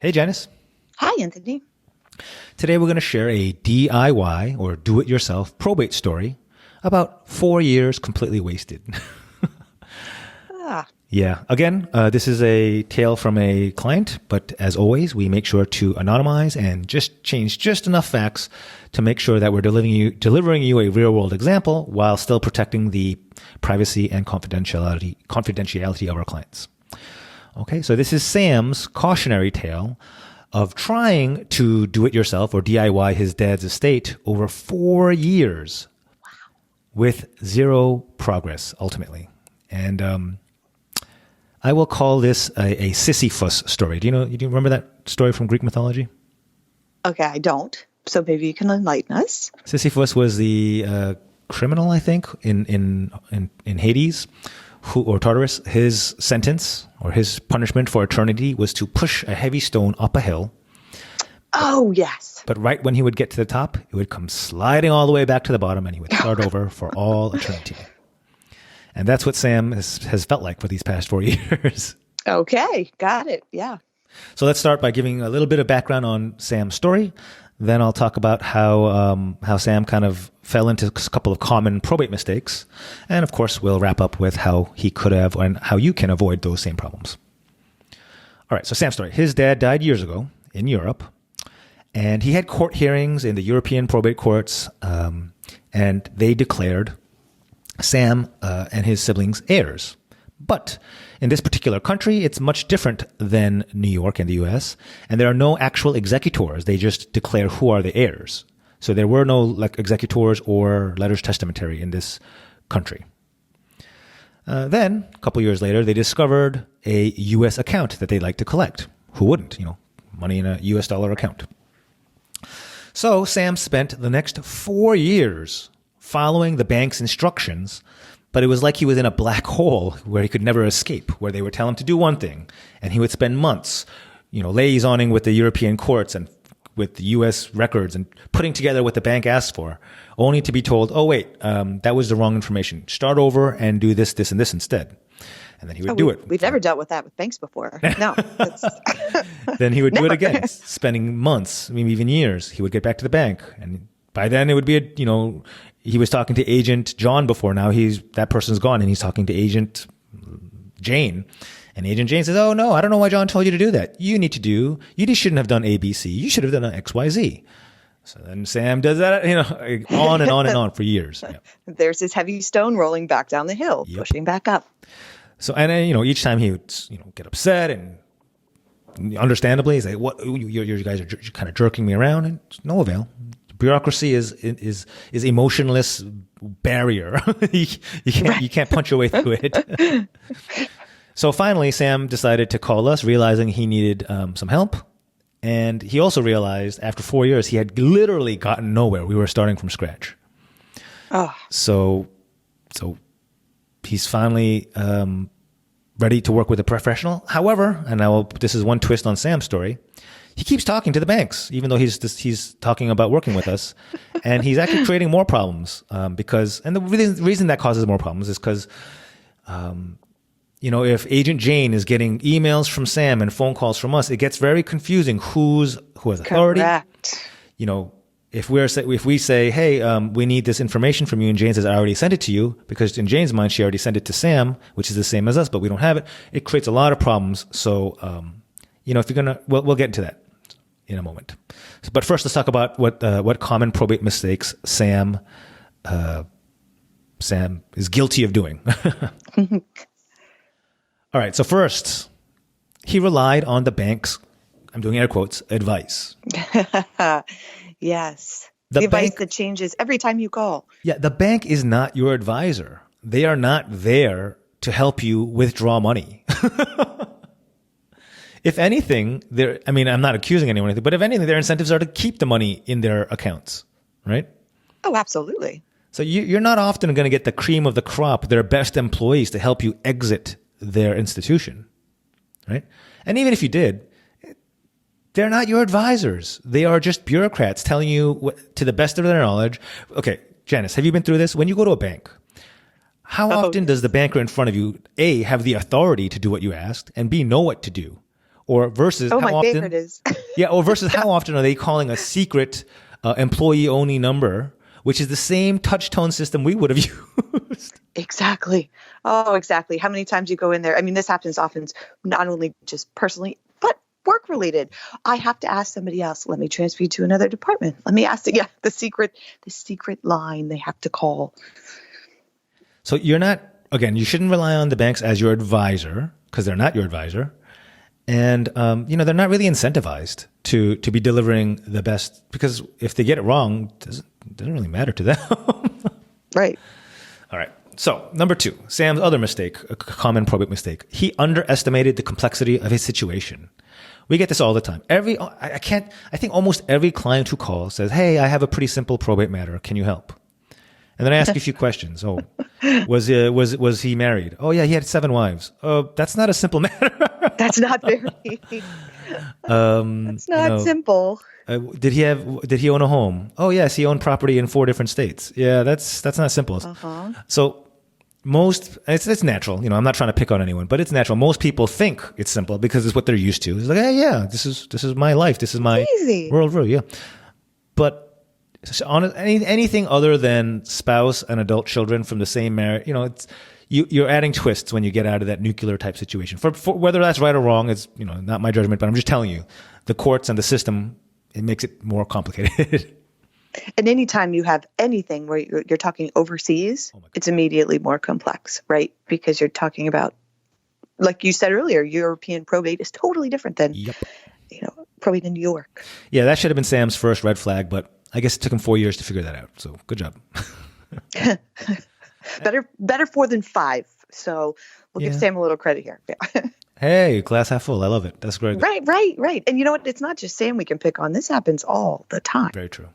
Hey, Janice. Hi, Anthony. Today we're going to share a DIY or do-it-yourself probate story about 4 years completely wasted. Ah, Yeah. Again, this is a tale from a client, but as always, we make sure to anonymize and just change just enough facts to make sure that we're delivering you a real-world example while still protecting the privacy and confidentiality of our clients. Okay, so this is Sam's cautionary tale of trying to do it yourself or DIY his dad's estate over 4 years with zero progress ultimately. And I will call this a Sisyphus story. Do you remember that story from Greek mythology? okay, I don't. So maybe you can enlighten us. Sisyphus was the criminal, I think, in Hades, or Tartarus. His sentence or his punishment for eternity was to push a heavy stone up a hill. Oh, yes. But right when he would get to the top, it would come sliding all the way back to the bottom, and he would start over for all eternity. And that's what Sam has felt like for these past 4 years. Okay, got it. Yeah. So let's start by giving a little bit of background on Sam's story. Then I'll talk about how Sam kind of fell into a couple of common probate mistakes. And of course, we'll wrap up with how he could have and how you can avoid those same problems. All right, so Sam's story. His dad died years ago in Europe. And he had court hearings in the European probate courts, and they declared Sam and his siblings heirs. But in this particular country, it's much different than New York and the U.S., and there are no actual executors. They just declare who are the heirs. So there were no executors or letters testamentary in this country. Then, a couple years later, they discovered a U.S. account that they'd like to collect. Who wouldn't? Money in a U.S. dollar account. So Sam spent the next 4 years following the bank's instructions, but it was like he was in a black hole where he could never escape, where they would tell him to do one thing, and he would spend months, liaisoning with the European courts and with the U.S. records and putting together what the bank asked for, only to be told, oh, wait, that was the wrong information. Start over and do this, this, and this instead. And then he would do it. We've never dealt with that with banks before. No. Then he would do it again, spending months, maybe even years. He would get back to the bank. And by then it would be, he was talking to Agent John before. Now that person's gone and he's talking to Agent Jane. And Agent Jane says, oh, no, I don't know why John told you to do that. You just shouldn't have done ABC. You should have done XYZ. So then Sam does that, on and on and on for years. Yeah. There's this heavy stone rolling back down the hill, pushing back up. So, and then, each time he would, get upset and understandably, he's like, what, you guys are kind of jerking me around, and no avail. Bureaucracy is emotionless barrier. you can't punch your way through it. So finally, Sam decided to call us, realizing he needed some help. And he also realized after 4 years, he had literally gotten nowhere. We were starting from scratch. Oh. So he's finally ready to work with a professional. However, this is one twist on Sam's story, he keeps talking to the banks, even though he's talking about working with us. And he's actually creating more problems because the reason that causes more problems is because, if Agent Jane is getting emails from Sam and phone calls from us, it gets very confusing who has authority. Correct. If we say, hey, we need this information from you, and Jane says, I already sent it to you, because in Jane's mind, she already sent it to Sam, which is the same as us, but we don't have it. It creates a lot of problems. So, if you're we'll get into that in a moment. But first, let's talk about what common probate mistakes Sam is guilty of doing. All right. So first, he relied on the bank's, I'm doing air quotes, advice. Yes. The advice that changes every time you call. Yeah, the bank is not your advisor. They are not there to help you withdraw money. If anything, I'm not accusing anyone, but if anything, their incentives are to keep the money in their accounts, right? Oh, absolutely. So you're not often going to get the cream of the crop, their best employees, to help you exit their institution, right? And even if you did, they're not your advisors. They are just bureaucrats telling you to the best of their knowledge. Okay, Janice, have you been through this? When you go to a bank, how often does the banker in front of you, A, have the authority to do what you asked, and B, know what to do? Or versus Oh, how my often, favorite is. yeah, or versus how often are they calling a secret employee-only number, which is the same touch tone system we would have used. Exactly. Oh, exactly. How many times you go in there? I mean, this happens often, not only just personally, but work related. I have to ask somebody else. Let me transfer you to another department. Let me ask. Yeah, the secret line they have to call. So you're not, again, you shouldn't rely on the banks as your advisor because they're not your advisor. And, they're not really incentivized to be delivering the best, because if they get it wrong, it doesn't really matter to them. Right. All right. So number 2, Sam's other mistake, a common probate mistake. He underestimated the complexity of his situation. We get this all the time. I think almost every client who calls says, "Hey, I have a pretty simple probate matter. Can you help?" And then I ask you a few questions. Oh, was he married? Oh yeah, he had 7 wives. Oh, that's not a simple matter. That's not very. That's not simple. Did he own a home? Oh yes, he owned property in 4 different states. Yeah, that's not simple. Uh-huh. So it's natural. I'm not trying to pick on anyone, but it's natural. Most people think it's simple because it's what they're used to. It's like, hey, yeah, this is my life. This is my world view. Yeah, but on anything other than spouse and adult children from the same marriage, you're adding twists when you get out of that nuclear type situation. For whether that's right or wrong, it's not my judgment, but I'm just telling you, the courts and the system, it makes it more complicated. And anytime you have anything where you're talking overseas, it's immediately more complex, right? Because you're talking about, like you said earlier, European probate is totally different than, probate in New York. Yeah, that should have been Sam's first red flag, but I guess it took him 4 years to figure that out. So good job. Better 4 than 5. So we'll give Sam a little credit here. Yeah. Hey, glass half full. I love it. That's great. Right. And you know what? It's not just Sam we can pick on. This happens all the time. Very true.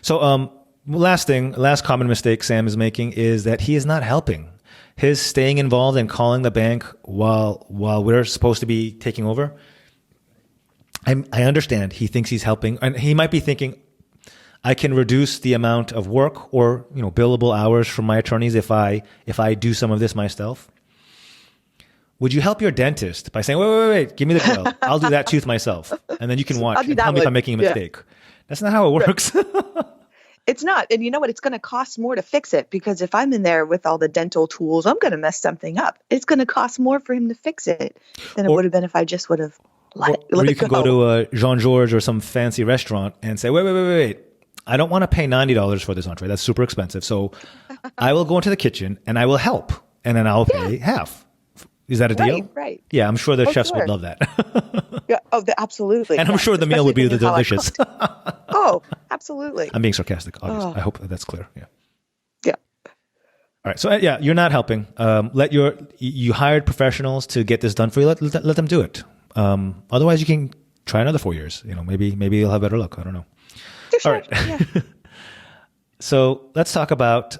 So last common mistake Sam is making is that he is not helping. His staying involved and calling the bank while we're supposed to be taking over. I understand he thinks he's helping, and he might be thinking, I can reduce the amount of work or billable hours from my attorneys if I do some of this myself. Would you help your dentist by saying, wait, give me the bill. I'll do that tooth myself, and then you can watch and tell me if I'm making a mistake. Yeah. That's not how it works. It's not. And you know what? It's going to cost more to fix it, because if I'm in there with all the dental tools, I'm going to mess something up. It's going to cost more for him to fix it than it would have been if I just would have let it go. Or you can go to a Jean-Georges or some fancy restaurant and say, wait. I don't want to pay $90 for this entree. That's super expensive. So I will go into the kitchen and I will help, and then I'll pay half. Is that a deal? Right. Yeah, I'm sure the chefs would love that. Yeah. Oh, absolutely. And I'm sure the meal would be delicious. Oh, absolutely. I'm being sarcastic, obviously. I hope that's clear. Yeah. Yeah. All right. So you're not helping. You hired professionals to get this done for you. Let them do it. Otherwise, you can try another 4 years. Maybe you'll have better luck. I don't know. Sure. All right. Yeah. So let's talk about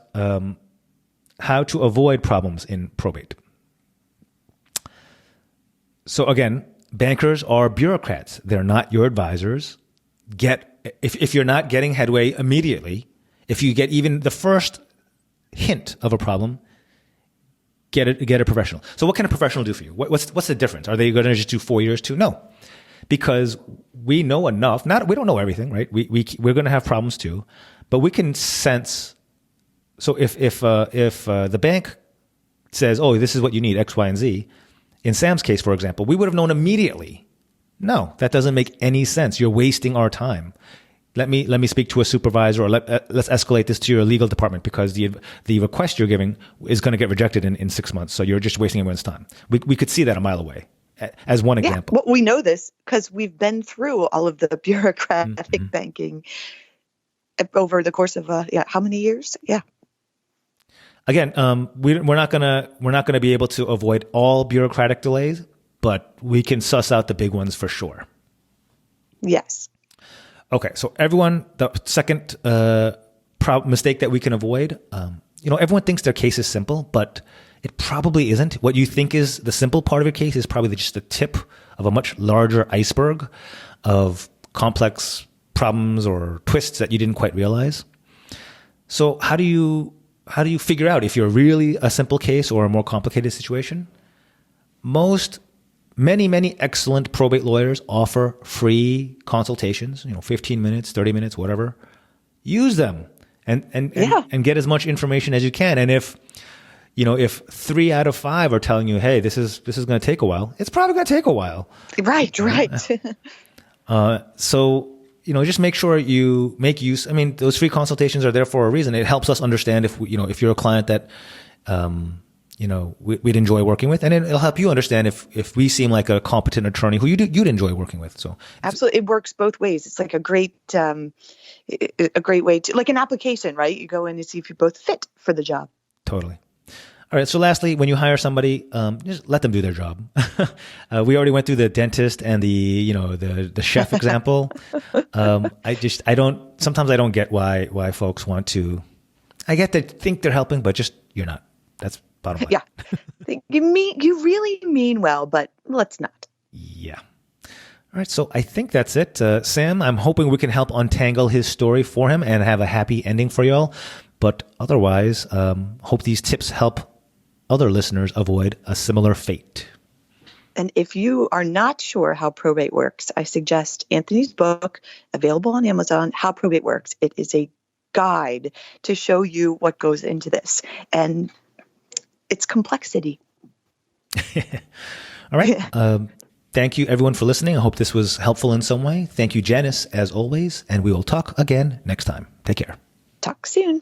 how to avoid problems in probate. So again, bankers are bureaucrats. They're not your advisors. If you're not getting headway immediately, if you get even the first hint of a problem, get a professional. So what can a professional do for you? What's the difference? Are they going to just do 4 years too? No, because we know enough. We don't know everything, right? We're going to have problems too, but we can sense. So if the bank says, "Oh, this is what you need, X, Y, and Z," in Sam's case, for example, we would have known immediately. No, that doesn't make any sense. You're wasting our time. Let me speak to a supervisor, or let's escalate this to your legal department, because the request you're giving is going to get rejected in 6 months. So you're just wasting everyone's time. We could see that a mile away as one example. Well, we know this because we've been through all of the bureaucratic banking over the course of how many years? Yeah. Again, we're not gonna be able to avoid all bureaucratic delays, but we can suss out the big ones for sure. Yes. Okay, so everyone, the second mistake that we can avoid, everyone thinks their case is simple, but it probably isn't. What you think is the simple part of your case is probably just the tip of a much larger iceberg of complex problems or twists that you didn't quite realize. So how do you figure out if you're really a simple case or a more complicated situation? Most Many excellent probate lawyers offer free consultations, 15 minutes, 30 minutes, whatever. Use them and get as much information as you can. And if 3 out of 5 are telling you, hey, this is going to take a while, it's probably going to take a while. Right. So, just make sure you make use. I mean, those free consultations are there for a reason. It helps us understand if you're a client that, we'd enjoy working with, and it'll help you understand if we seem like a competent attorney who you'd enjoy working with. So absolutely, it works both ways. It's like a great way to, like an application, right? You go in and see if you both fit for the job. Totally. All right. So lastly, when you hire somebody, just let them do their job. We already went through the dentist and the chef example. Sometimes I don't get why folks want to. I get they think they're helping, but just you're not. That's bottom line. Yeah. You really mean well, but let's not. Yeah. All right. So I think that's it. Sam, I'm hoping we can help untangle his story for him and have a happy ending for y'all. But otherwise, hope these tips help other listeners avoid a similar fate. And if you are not sure how probate works, I suggest Anthony's book, available on Amazon, How Probate Works. It is a guide to show you what goes into this and its complexity. All right. Thank you, everyone, for listening. I hope this was helpful in some way. Thank you, Janice, as always, and we will talk again next time. Take care. Talk soon.